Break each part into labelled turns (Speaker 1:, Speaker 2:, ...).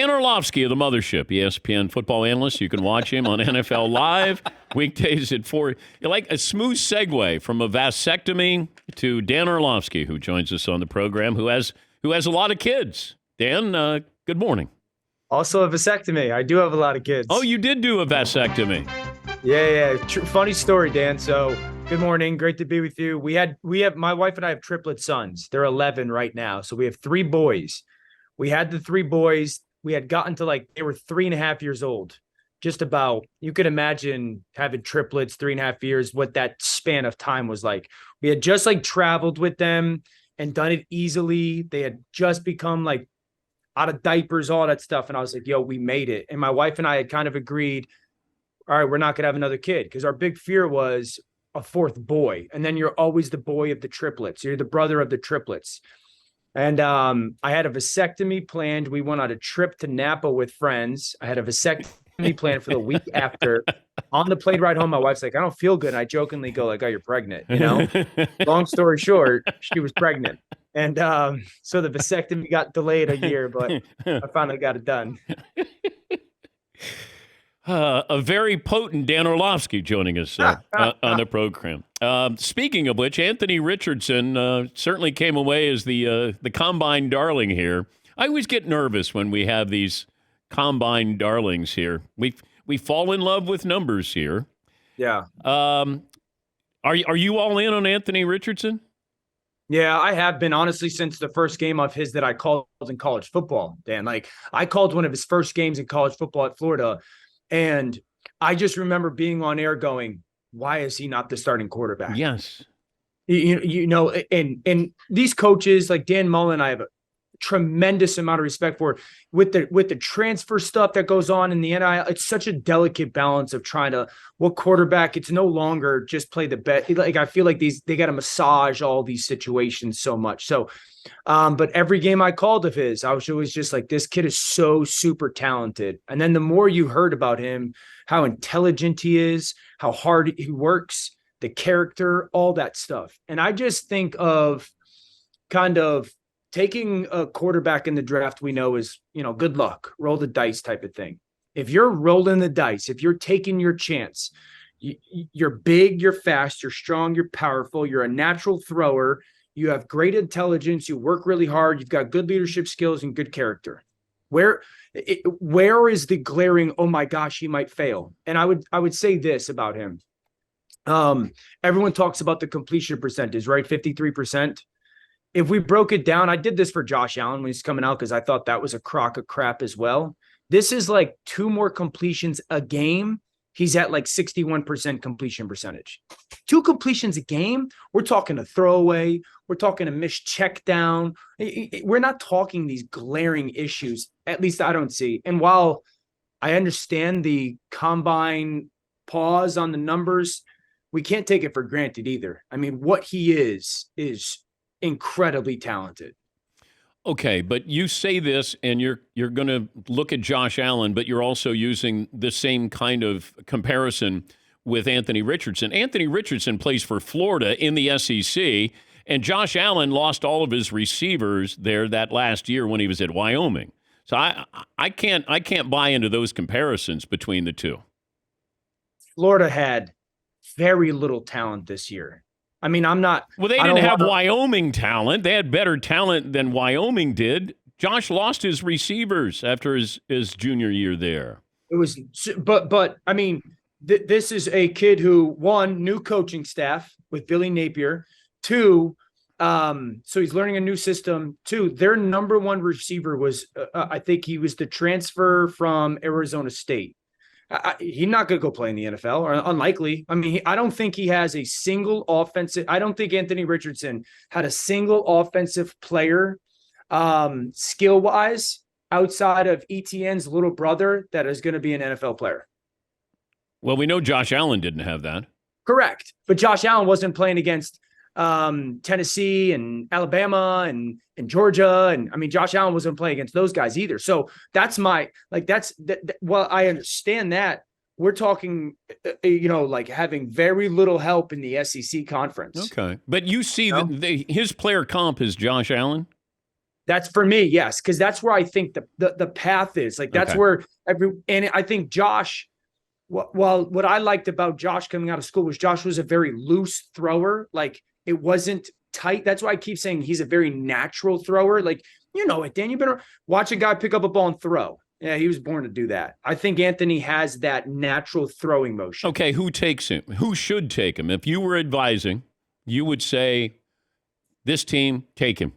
Speaker 1: Dan Orlovsky of the Mothership, ESPN football analyst. You can watch him on NFL Live weekdays at 4. Like a smooth segue from a vasectomy to Dan Orlovsky, who joins us on the program, who has a lot of kids. Dan, good morning.
Speaker 2: Also a vasectomy. I do have a lot of kids.
Speaker 1: Oh, you did do a vasectomy.
Speaker 2: Yeah. Funny story, Dan. So good morning. Great to be with you. We have my wife and I have triplet sons. They're 11 right now. So we have 3 boys. We had the 3 boys. We had gotten to they were 3.5 years old. Just about, you could imagine having triplets, 3.5 years, what that span of time was like. We had just traveled with them and done it easily. They had just become out of diapers, all that stuff. And I was like, yo, we made it. And my wife and I had kind of agreed, all right, we're not going to have another kid, because our big fear was a 4th boy. And then you're always the boy of the triplets. You're the brother of the triplets. And I had a vasectomy planned. We went on a trip to Napa with friends. I had a vasectomy planned for the week after. On the plane ride home, my wife's like, I don't feel good. And I jokingly go oh, you're pregnant, Long story short, she was pregnant. And so the vasectomy got delayed a year, but I finally got it done.
Speaker 1: A very potent Dan Orlovsky joining us on the program. Speaking of which, Anthony Richardson certainly came away as the combine darling here. I always get nervous when we have these combine darlings here. We fall in love with numbers here.
Speaker 2: Yeah.
Speaker 1: Are you all in on Anthony Richardson?
Speaker 2: Yeah, I have been, honestly, since the first game of his that I called in college football, Dan. I called one of his first games in college football at Florida, and I just remember being on air going, why is he not the starting quarterback?
Speaker 1: Yes.
Speaker 2: And these coaches like Dan Mullen, I have a tremendous amount of respect for with the transfer stuff that goes on in the NIL. It's such a delicate balance of trying to what quarterback. It's no longer just play the bet. I feel like they got to massage all these situations so much. So, but every game I called of his, I was always just like, this kid is so super talented. And then the more you heard about him, how intelligent he is, how hard he works, the character, all that stuff. And I just think of kind of taking a quarterback in the draft, we know is, good luck, roll the dice type of thing. If you're rolling the dice, if you're taking your chance, you're big, you're fast, you're strong, you're powerful, you're a natural thrower, you have great intelligence, you work really hard, you've got good leadership skills and good character. Where is the glaring, oh my gosh, he might fail? And I would say this about him. Everyone talks about the completion percentage, right? 53%. If we broke it down, I did this for Josh Allen when he's coming out because I thought that was a crock of crap as well. This is 2 more completions a game. He's at 61% completion percentage. 2 completions a game. We're talking a throwaway. We're talking a missed check down. We're not talking these glaring issues. At least I don't see. And while I understand the combine pause on the numbers, we can't take it for granted either. I mean, what he is incredibly talented.
Speaker 1: Okay, but you say this and you're going to look at Josh Allen, but you're also using the same kind of comparison with Anthony Richardson. Anthony Richardson plays for Florida in the SEC, and Josh Allen lost all of his receivers there that last year when he was at Wyoming. So I can't buy into those comparisons between the two.
Speaker 2: Florida had very little talent this year. I mean, I'm not.
Speaker 1: Well, they didn't have Wyoming talent. They had better talent than Wyoming did. Josh lost his receivers after his junior year there.
Speaker 2: It was, but I mean, this is a kid who, 1, new coaching staff with Billy Napier. 2, so he's learning a new system. 2, their number 1 receiver was, I think he was the transfer from Arizona State. He's not going to go play in the NFL, or unlikely. I mean, I don't think he has a single offensive. I don't think Anthony Richardson had a single offensive player skill-wise outside of ETN's little brother that is going to be an NFL player.
Speaker 1: Well, we know Josh Allen didn't have that.
Speaker 2: Correct. But Josh Allen wasn't playing against Tennessee and Alabama and Georgia. And I mean, Josh Allen wasn't playing against those guys either. So that's well, I understand that. We're talking, having very little help in the SEC conference.
Speaker 1: Okay. But you see that his player comp is Josh Allen?
Speaker 2: That's for me, yes, because that's where I think the path is. Like that's where and I think Josh. Well, what I liked about Josh coming out of school was Josh was a very loose thrower. Like it wasn't tight. That's why I keep saying he's a very natural thrower. Like, you know it, Dan. You better watch a guy pick up a ball and throw. Yeah, he was born to do that. I think Anthony has that natural throwing motion.
Speaker 1: Okay, who takes him? Who should take him? If you were advising, you would say, this team, take him.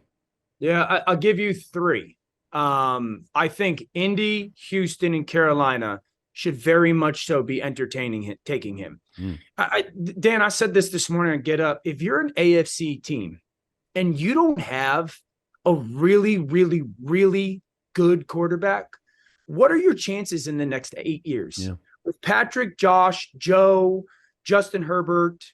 Speaker 2: Yeah, I'll give you three. I think Indy, Houston, and Carolina should very much so be taking him. Dan, I said this morning on Get Up. If you're an AFC team and you don't have a really, really, really good quarterback, what are your chances in the next 8 years?
Speaker 1: Yeah.
Speaker 2: With Patrick, Josh, Joe, Justin Herbert,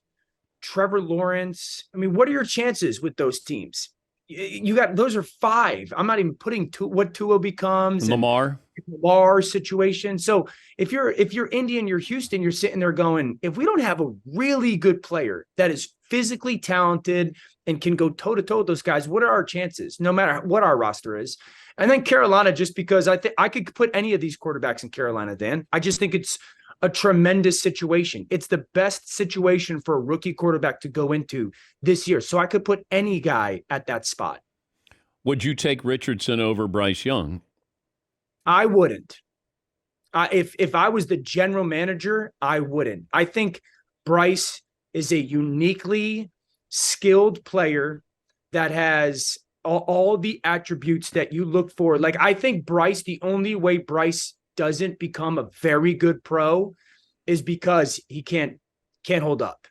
Speaker 2: Trevor Lawrence. I mean, what are your chances with those teams? You got, those are five. I'm not even putting what Tua becomes.
Speaker 1: Lamar
Speaker 2: situation. So if you're Indy and you're Houston, you're sitting there going, if we don't have a really good player that is physically talented and can go toe to toe with those guys, what are our chances? No matter what our roster is. And then Carolina, just because I think I could put any of these quarterbacks in Carolina, Dan. I just think it's a tremendous situation. It's the best situation for a rookie quarterback to go into this year. So I could put any guy at that spot.
Speaker 1: Would you take Richardson over Bryce Young?
Speaker 2: I wouldn't. If I was the general manager, I wouldn't. I think Bryce is a uniquely skilled player that has all the attributes that you look for. Like, I think Bryce, the only way Bryce doesn't become a very good pro is because he can't hold up.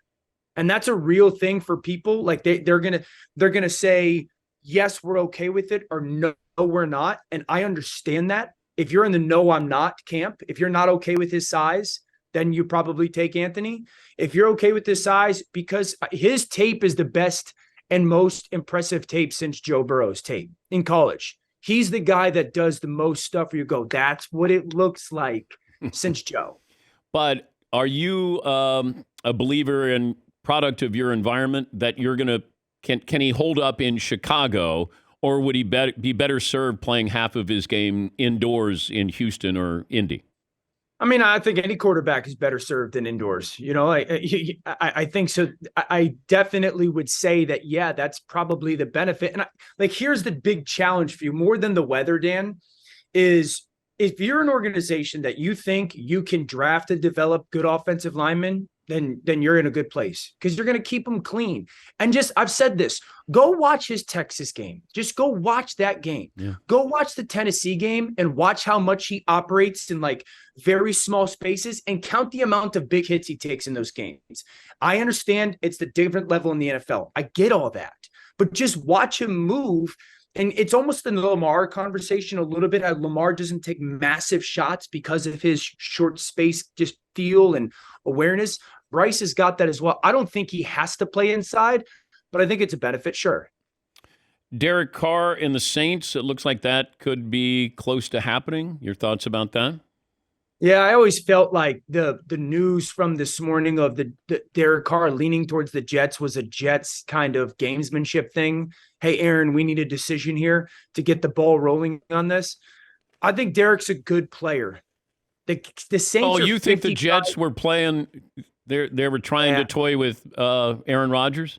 Speaker 2: And that's a real thing for people. Like they're going to say, yes, we're okay with it, or no, we're not. And I understand that. If you're in the no, I'm not camp, if you're not okay with his size, then you probably take Anthony. If you're okay with his size, because his tape is the best and most impressive tape since Joe Burrow's tape in college. He's the guy that does the most stuff where you go, that's what it looks like since Joe.
Speaker 1: But are you a believer in product of your environment that you're going to, can he hold up in Chicago, or would he be better served playing half of his game indoors in Houston or Indy?
Speaker 2: I mean, I think any quarterback is better served than indoors. You know, I think so. I definitely would say that, yeah, that's probably the benefit. And here's the big challenge for you, more than the weather, Dan, is if you're an organization that you think you can draft and develop good offensive linemen, then you're in a good place, because you're going to keep them clean. And I've said this, go watch his Texas game. Just go watch that game. Yeah. Go watch the Tennessee game and watch how much he operates in very small spaces, and count the amount of big hits he takes in those games. I understand it's the different level in the NFL. I get all that, but just watch him move. And it's almost in the Lamar conversation a little bit. How Lamar doesn't take massive shots because of his short space, just feel and awareness. Bryce has got that as well. I don't think he has to play inside, but I think it's a benefit, sure.
Speaker 1: Derek Carr and the Saints, it looks like that could be close to happening. Your thoughts about that?
Speaker 2: Yeah, I always felt like the news from this morning of the Derek Carr leaning towards the Jets was a Jets kind of gamesmanship thing. Hey, Aaron, we need a decision here to get the ball rolling on this. I think Derek's a good player. The Saints.
Speaker 1: Oh, you think the Jets were playing? They were trying to toy with Aaron Rodgers?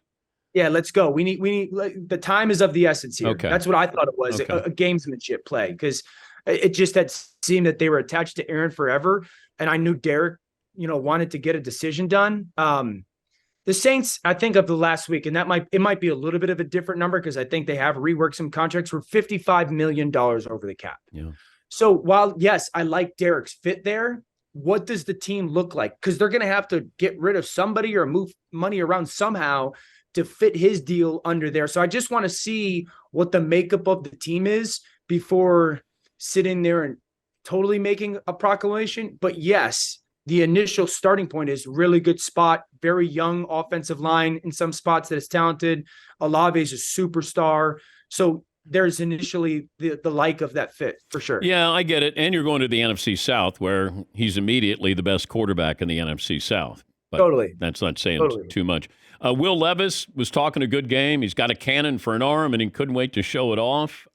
Speaker 2: Yeah, let's go. We need the time is of the essence here. Okay. That's what I thought it was, a gamesmanship play, because it just had seemed that they were attached to Aaron forever. And I knew Derek, wanted to get a decision done. The Saints, I think of the last week, and it might be a little bit of a different number, because I think they have reworked some contracts, were $55 million over the cap.
Speaker 1: Yeah.
Speaker 2: So while, yes, I like Derek's fit there, what does the team look like? Because they're going to have to get rid of somebody or move money around somehow to fit his deal under there. So I just want to see what the makeup of the team is before sitting there and totally making a proclamation. But yes, the initial starting point is really good spot, very young offensive line in some spots that is talented. Olave is a superstar. So there's initially the like of that fit for sure.
Speaker 1: Yeah, I get it. And you're going to the NFC South, where he's immediately the best quarterback in the NFC South. But
Speaker 2: Totally.
Speaker 1: that's not saying too much. Will Levis was talking a good game. He's got a cannon for an arm, and he couldn't wait to show it off.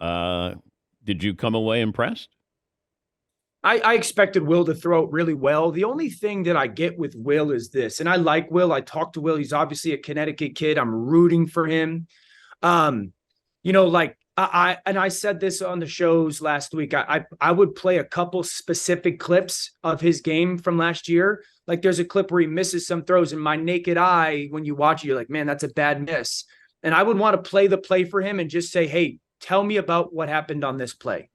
Speaker 1: Did you come away impressed?
Speaker 2: I expected Will to throw it really well. The only thing that I get with Will is this, and I like Will. I talked to Will. He's obviously a Connecticut kid. I'm rooting for him. Like I said this on the shows last week. I would play a couple specific clips of his game from last year. Like there's a clip where he misses some throws, and my naked eye, when you watch it, you're like, man, that's a bad miss. And I would want to play the play for him and just say, hey, tell me about what happened on this play.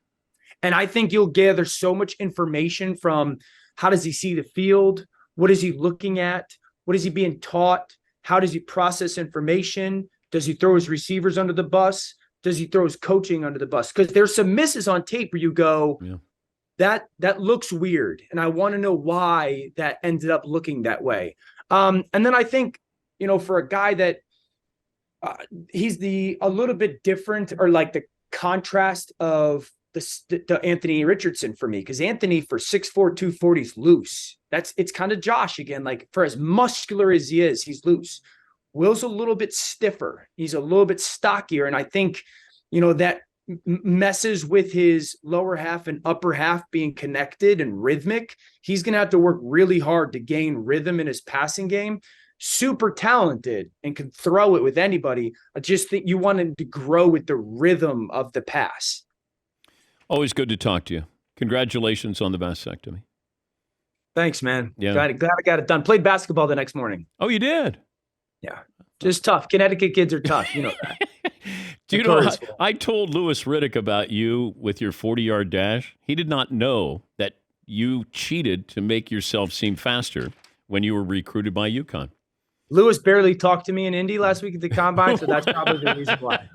Speaker 2: And I think you'll gather so much information from how does he see the field? What is he looking at? What is he being taught? How does he process information? Does he throw his receivers under the bus? Does he throw his coaching under the bus? Because there's some misses on tape where you go, that looks weird. And I want to know why that ended up looking that way. And then I think, for a guy that he's a little bit different, or like the contrast of the Anthony Richardson for me, because Anthony for 6'4", 240 is loose. It's kind of Josh again. Like for as muscular as he is, he's loose. Will's a little bit stiffer. He's a little bit stockier. And I think, that messes with his lower half and upper half being connected and rhythmic. He's going to have to work really hard to gain rhythm in his passing game. Super talented and can throw it with anybody. I just think you want him to grow with the rhythm of the pass.
Speaker 1: Always good to talk to you. Congratulations on the vasectomy.
Speaker 2: Thanks, man.
Speaker 1: Yeah.
Speaker 2: Glad I got it done. Played basketball the next morning.
Speaker 1: Oh, you did?
Speaker 2: Yeah. Just tough. Connecticut kids are tough. You know that.
Speaker 1: Do you know, I told Louis Riddick about you with your 40-yard dash. He did not know that you cheated to make yourself seem faster when you were recruited by UConn.
Speaker 2: Louis barely talked to me in Indy last week at the Combine, so that's probably the reason why.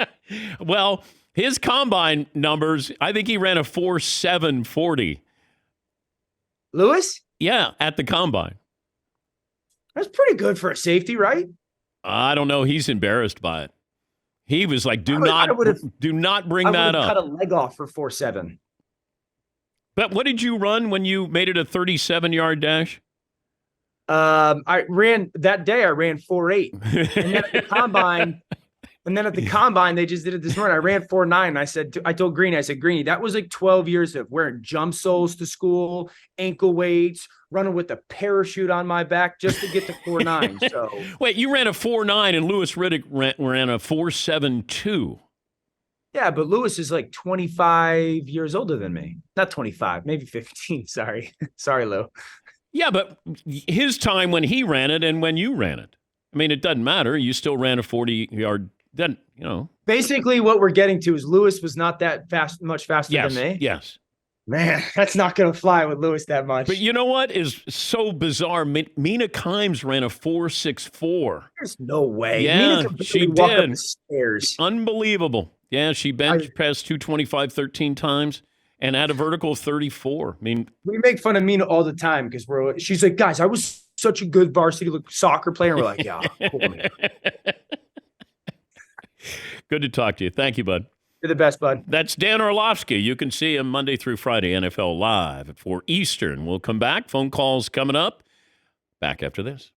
Speaker 1: Well, his Combine numbers, I think he ran a 4.740.
Speaker 2: Louis?
Speaker 1: Yeah, at the Combine.
Speaker 2: That's pretty good for a safety, right?
Speaker 1: I don't know. He's embarrassed by it. He was like, do not bring that up.
Speaker 2: Cut a leg off for 4.7.
Speaker 1: But what did you run when you made it a 37-yard dash?
Speaker 2: I ran 4.8. And then at the combine, they just did it this morning. I ran 4.9. I told Greeny, Greeny, that was like 12 years of wearing jump soles to school, ankle weights, running with a parachute on my back just to get to 4.9. So
Speaker 1: wait, you ran a 4.9 and Louis Riddick ran a 4.72.
Speaker 2: Yeah, but Louis is like 25 years older than me. Not 25, maybe 15. Sorry. Sorry, Lou.
Speaker 1: Yeah, but his time when he ran it and when you ran it. I mean, it doesn't matter. You still ran a 40-yard. Then,
Speaker 2: Basically, what we're getting to is Louis was not that much faster than me.
Speaker 1: Yes.
Speaker 2: Man, that's not going to fly with Louis that much.
Speaker 1: But you know what is so bizarre? Mina Kimes ran a 4.64.
Speaker 2: There's no way.
Speaker 1: Yeah,
Speaker 2: Mina
Speaker 1: she
Speaker 2: walk
Speaker 1: did.
Speaker 2: up the stairs.
Speaker 1: Unbelievable. Yeah, she bench pressed 225 13 times and had a vertical of 34. I mean,
Speaker 2: we make fun of Mina all the time because she's like, guys, I was such a good varsity soccer player. And we're like, yeah, cool, man.
Speaker 1: Good to talk to you. Thank you, bud.
Speaker 2: You're the best, bud.
Speaker 1: That's Dan Orlovsky. You can see him Monday through Friday, NFL Live at 4 Eastern. We'll come back. Phone calls coming up. Back after this.